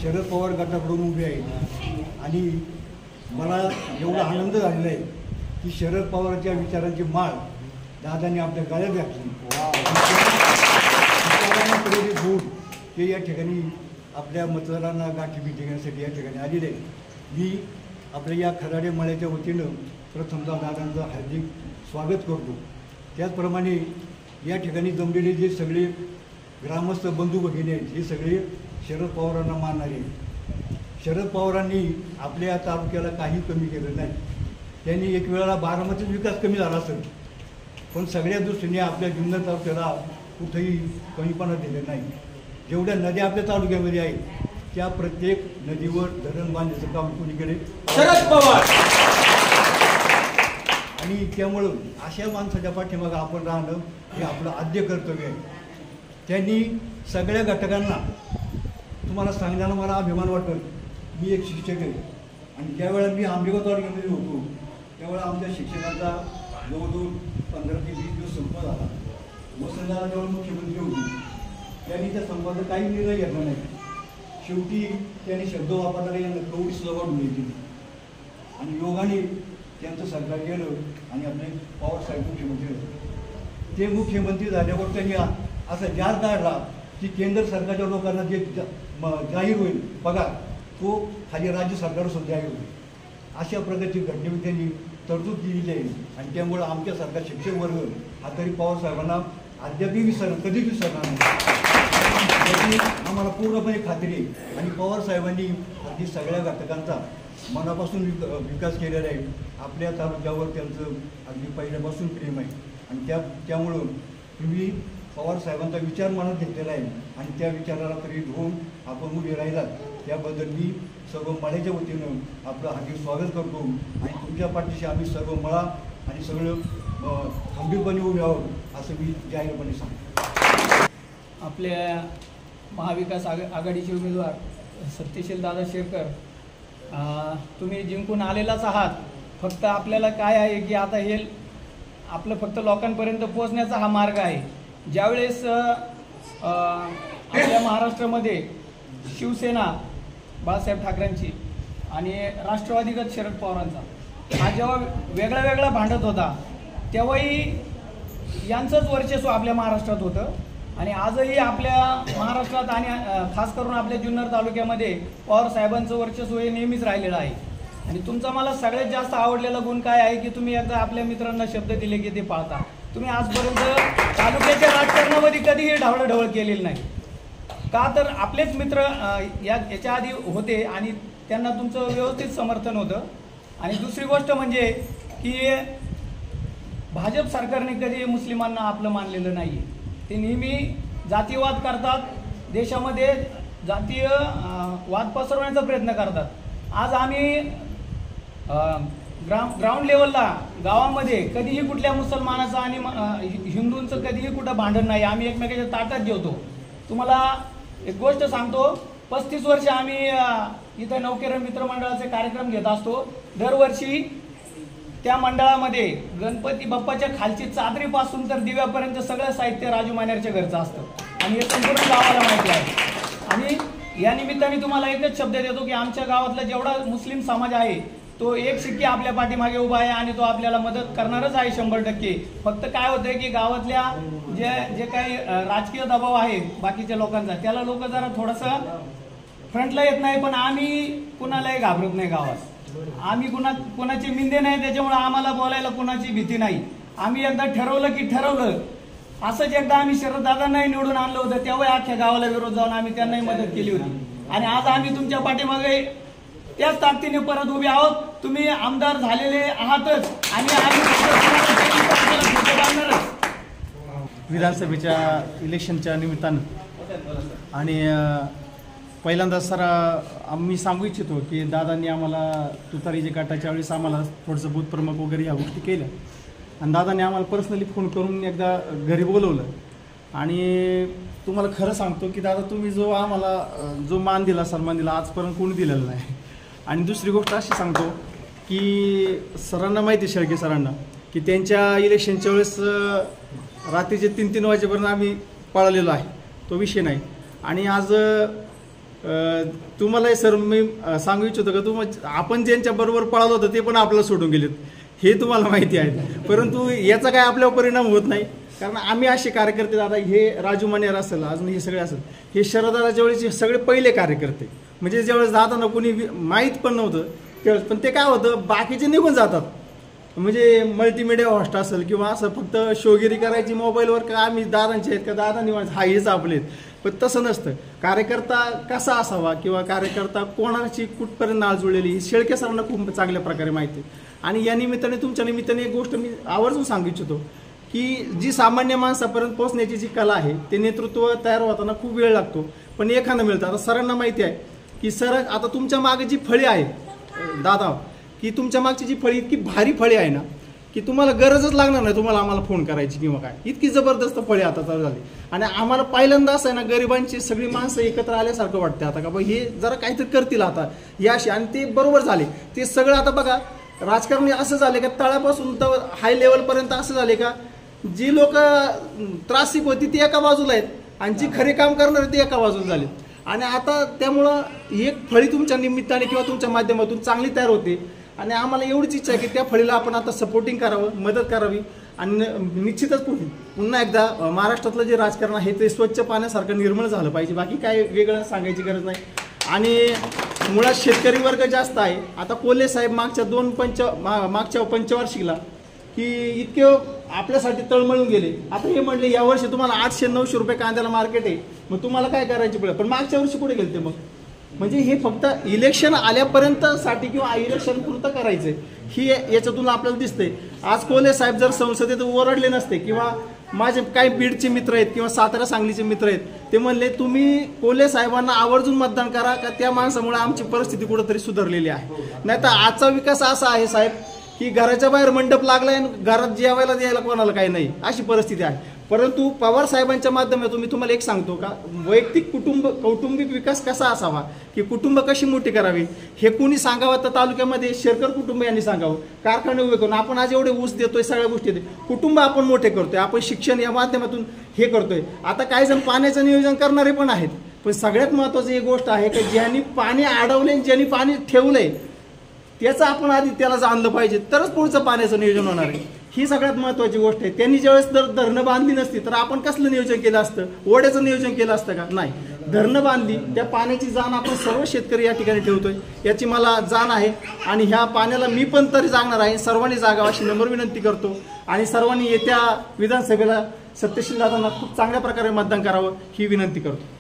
शरद पवार गटाकडून उभे आहेत आणि मला एवढा आनंद झालेला आहे की शरद पवारांच्या विचारांची माळ दादांनी आपल्या गळ्यात घातली. प्रेरित होऊन ते या ठिकाणी आपल्या मतदारांना गाठी भेटी घेण्यासाठी या ठिकाणी आलेले आहेत. मी आपल्या या खराडे मळ्याच्या वतीनं प्रथमतः दादांचं हार्दिक स्वागत करतो. त्याचप्रमाणे या ठिकाणी जमलेले जे सगळे ग्रामस्थ बंधू भगिनी आहेत हे सगळे शरद पवारांना मानणारे आहेत. शरद पवारांनी आपल्या तालुक्याला काही कमी केलं नाही. त्यांनी एक वेळेला बारामतीचा विकास कमी झाला असेल पण सगळ्या दृष्टीने आपल्या जुन्नर तालुक्याला कुठेही कमीपणा दिले नाही. जेवढ्या नद्या आपल्या तालुक्यामध्ये आहेत त्या प्रत्येक नदीवर धरण बांधण्याचं काम कोणी केले? शरद पवार. आणि त्यामुळं अशा माणसाच्या पाठीमागं आपण राहणं हे आपलं आद्य कर्तव्य आहे. त्यांनी सगळ्या घटकांना तुम्हाला सांगण्याला मला अभिमान वाटतो. मी एक शिक्षक आहे आणि ज्यावेळेला मी आंबेगाव तालुक्यामध्ये होतो त्यावेळेला आमच्या शिक्षकांचा जवळजवळ 15 ते 20 दिवस संप झाला. वसंतदादा जेव्हा मुख्यमंत्री होते त्यांनी त्या संपाचा काही निर्णय घेतला नाही. शेवटी त्यांनी शब्द वापरणारे यांना कवडी सुद्धा वाढून दिली आणि योगाने त्यांचं सरकार गेलं आणि आपले पवार साहेब मुख्यमंत्री झाले. ते मुख्यमंत्री झाल्यावर त्यांनी असा जाहीर काढला की केंद्र सरकारच्या लोकांना जे जाहीर होईल पगार तो खाली राज्य सरकार सुद्धा जाहीर होईल. अशा प्रकारची घटनेमध्ये त्यांनी तरतूद केलेली आहे आणि त्यामुळं आमच्यासारखा शिक्षक वर्ग हा तरी पवार साहेबांना अद्यापही कधीच विसरणार नाही याची आम्हाला पूर्णपणे खात्री आहे. आणि पवार साहेबांनी अगदी सगळ्या घटकांचा मनापासून विकास केलेला आहे. आपल्या तालुक्यावर त्यांचं अगदी पहिल्यापासून प्रेम आहे आणि त्यामुळं तुम्ही पवार साहेबांचा विचार मनात घेतलेला आहे आणि त्या विचाराला प्रेरित होऊन आपण उभे राहिलात त्याबद्दल मी सर्व मळ्याच्या वतीनं आपलं हार्दिक स्वागत करतो आणि तुमच्या पाठीशी आम्ही सर्व मळा आणि सगळं खंबीरपणे उभे आहोत असं मी जाहीरपणे सांगतो. आपल्या महाविकास आघाडीचे उमेदवार सत्यशील दादा शेरकर, तुम्ही जिंकून आलेलाच आहात. फक्त आपल्याला काय आहे की आता हे आपलं फक्त लोकांपर्यंत पोहोचण्याचा हा मार्ग आहे. ज्यावेळेस आपल्या महाराष्ट्रामध्ये शिवसेना बाळासाहेब ठाकरेंची आणि राष्ट्रवादीगत शरद पवारांचा हा जेव्हा वेगळा वेगळा भांडत होता तेव्हाही यांचंच वर्चस्व आपल्या महाराष्ट्रात होतं आणि आजही आपल्या महाराष्ट्रात आणि खास करून आपल्या जुन्नर तालुक्यामध्ये पवार साहेबांचं वर्चस्व हे नेहमीच राहिलेलं आहे. आणि तुमचा मला सगळ्यात जास्त आवडलेला गुण काय आहे की तुम्ही एकदा आपल्या मित्रांना शब्द दिले की ते पाळता. तुम्ही आजपर्यंत तालुक्याच्या राजकारणामध्ये कधीही ढवळाढवळ केलेली नाही. का तर आपलेच मित्र याच्या आधी होते आणि त्यांना तुमचं व्यवस्थित समर्थन होतं. आणि दुसरी गोष्ट म्हणजे की भाजप सरकारने कधी मुस्लिमांना आपलं मानलेलं नाही. ते नेहमी जातीयवाद करतात, देशामध्ये जातीय वाद पसरवण्याचा प्रयत्न करतात. आज आम्ही ग्राउंड लेवलला गावामध्ये कधीही कुठल्या मुसलमानाचं आणि हिंदूंचं कधीही कुठं भांडण नाही. आम्ही एकमेकाच्या ताटात जेवतो. तुम्हाला एक गोष्ट सांगतो, 35 वर्ष आम्ही इथं नवकेरण मित्रमंडळाचे कार्यक्रम घेत असतो. दरवर्षी त्या मंडळामध्ये गणपती बाप्पाच्या खालची चादरीपासून तर दिव्यापर्यंत सगळं साहित्य राजू मानेरच्या घरचं असतं आणि हे संपूर्ण गावाला माहिती आहे. आणि या निमित्ताने तुम्हाला एकच शब्द देतो की आमच्या गावातला जेवढा मुस्लिम समाज आहे तो एक शिक्की आपल्या पाठीमागे उभा आहे आणि तो आपल्याला मदत करणारच आहे 100%. फक्त काय होतंय की गावातल्या जे काही राजकीय दबाव आहे बाकीच्या लोकांचा त्याला लोक जरा थोडंसं फ्रंटला येत नाही. पण आम्ही कुणालाही घाबरत नाही. गावात आम्ही कुणाची मिंदे नाही, त्याच्यामुळे आम्हाला बोलायला कुणाची भीती नाही. आम्ही एकदा ठरवलं की ठरवलं. असंच एकदा आम्ही शरददादांनाही निवडून आणलं होतं तेव्हा अख्ख्या गावाला विरोध जाऊन आम्ही त्यांनाही मदत केली होती आणि आज आम्ही तुमच्या पाठीमागे त्याच ताकदीने परत उभे आहोत. तुम्ही आमदार झालेले आहातच आणि विधानसभेच्या इलेक्शनच्या निमित्तानं आणि पहिल्यांदा सर आम्ही सांगू इच्छितो की दादांनी आम्हाला तुतारीच्या गटाच्या वेळेस आम्हाला थोडंसं बूथ प्रमुख वगैरे ह्या गोष्टी केल्या आणि दादांनी आम्हाला पर्सनली फोन करून एकदा घरी बोलवलं. आणि तुम्हाला खरं सांगतो की दादा तुम्ही जो आम्हाला जो मान दिला सन्मान दिला आजपर्यंत कोणी दिलेला नाही. आणि दुसरी गोष्ट अशी सांगतो की सरांना माहिती आहे, शेळके सरांना, की त्यांच्या इलेक्शनच्या वेळेस रात्रीचे 3-3 वाजेपर्यंत आम्ही पळालेलो आहे, तो विषय नाही. आणि आज तुम्हाला सर मी सांगू इच्छितो का आपण ज्यांच्या बरोबर पळालो होतं ते पण आपल्याला सोडून गेलेत हे तुम्हाला माहिती आहे, परंतु याचा काय आपल्यावर परिणाम होत नाही. कारण आम्ही असे कार्यकर्ते, दादा हे राजू मनेर असेल, अजून हे सगळे असेल, हे शरददादाच्या वेळेचे सगळे पहिले कार्यकर्ते, म्हणजे ज्यावेळेस दादांना कोणी माहीत पण नव्हतं त्यावेळेस, पण ते काय होतं बाकीचे निघून जातात, म्हणजे मल्टीमीडिया होस्ट असेल किंवा असं फक्त शोगिरी करायची मोबाईलवर का आम्ही दादांचे आहेत का दादांनी हा हेच आपले आहेत. पण तसं नसतं. कार्यकर्ता कसा असावा किंवा कार्यकर्ता कोणाची कुठपर्यंत नाळ जुळलेली ही शेळके सरांना खूप चांगल्या प्रकारे माहिती आहे. आणि या निमित्ताने तुमच्या निमित्ताने एक गोष्ट मी आवर्जून सांगू इच्छितो की जी सामान्य माणसापर्यंत पोहोचण्याची जी कला आहे ते नेतृत्व तयार होताना खूप वेळ लागतो, पण एखादं मिळतं. आता सरांना माहिती आहे की सर आता तुमच्या मागे जी फळी आहे दादा, की तुमच्या मागची जी फळी इतकी भारी फळी आहे ना की तुम्हाला गरजच लागणार नाही तुम्हाला आम्हाला फोन करायची किंवा काय, इतकी जबरदस्त फळी आता चालू झाली. आणि आम्हाला पहिल्यांदा असं आहे ना गरिबांची सगळी माणसं एकत्र आल्यासारखं वाटते आता का बा हे जरा काहीतरी करतील आता याशी, आणि ते बरोबर झाले. ते सगळं आता बघा राजकारणी असं झाले का तळापासून तर हाय लेवलपर्यंत असं झाले का जी लोक त्रासिक होती ती एका बाजूला आहेत आणि जी खरे काम करणार ती एका बाजूला झाली. आणि आता त्यामुळं एक फळी तुमच्या निमित्ताने किंवा तुमच्या माध्यमातून चांगली तयार होते. आणि आम्हाला एवढीच इच्छा आहे की त्या फळीला आपण आता सपोर्टिंग करावं, मदत करावी. आणि निश्चितच पुन्हा एकदा महाराष्ट्रातलं जे राजकारण आहे ते स्वच्छ पाण्यासारखं निर्मळ झालं पाहिजे, बाकी काय वेगळं सांगायची गरज नाही. आणि मुळात शेतकरी वर्ग जास्त आहे. आता कोल्हे साहेब मागच्या पंचवार्षिकला की इतके आपल्यासाठी तळमळून गेले. आता हे म्हणले यावर्षी तुम्हाला 800-900 रुपये कांद्याला मार्केट आहे, मग तुम्हाला काय करायची पडेल. पण मागच्या वर्षी कुठे गेले ते मग, म्हणजे हे फक्त इलेक्शन आल्यापर्यंत साठी किंवा इलेक्शन पुरतं करायचंय ही याच्यातून आपल्याला दिसतंय. आज कोल्हे साहेब जर संसदेत ओरडले नसते किंवा माझे काही बीडचे मित्र आहेत किंवा सातारा सांगलीचे मित्र आहेत ते म्हणले तुम्ही कोल्हे साहेबांना आवर्जून मतदान करा का त्या माणसामुळे आमची परिस्थिती कुठंतरी सुधारलेली आहे. नाही तर आजचा विकास असा आहे साहेब की घराच्या बाहेर मंडप लागलाय, घरात जेवायला द्यायला कोणाला काही नाही अशी परिस्थिती आहे. परंतु पवार साहेबांच्या माध्यमातून मी तुम्हाला एक सांगतो का वैयक्तिक कौटुंबिक विकास कसा असावा, की कुटुंब कशी मोठी करावी हे कोणी सांगावं तर तालुक्यामध्ये शेरकर कुटुंब यांनी सांगावं. कारखाने उभे करून आपण आज एवढे ऊस देतोय, सगळ्या गोष्टी देतोय, कुटुंब आपण मोठे करतोय, आपण शिक्षण या माध्यमातून हे करतोय. आता काही जण पाण्याचं नियोजन करणारे पण आहेत, पण सगळ्यात महत्त्वाची एक गोष्ट आहे की ज्यांनी पाणी अडवले ज्यांनी पाणी ठेवलंय त्याचं आपण आधी त्याला जाणलं पाहिजे, तरच पुढचं पाण्याचं नियोजन होणार आहे. ही सगळ्यात महत्त्वाची गोष्ट आहे. त्यांनी ज्यावेळेस जर धरणं बांधली नसती तर आपण कसलं नियोजन केलं असतं, ओढ्याचं नियोजन केलं असतं का, नाही. धरणं बांधली, त्या पाण्याची जाण आपण सर्व शेतकरी या ठिकाणी ठेवतोय याची मला जाण आहे. आणि ह्या पाण्याला मी पण तरी जागणार आहे. सर्वांनी जागावं अशी नम्र विनंती करतो. आणि सर्वांनी येत्या विधानसभेला सत्यशील दादांना खूप चांगल्या प्रकारे मतदान करावं ही विनंती करतो.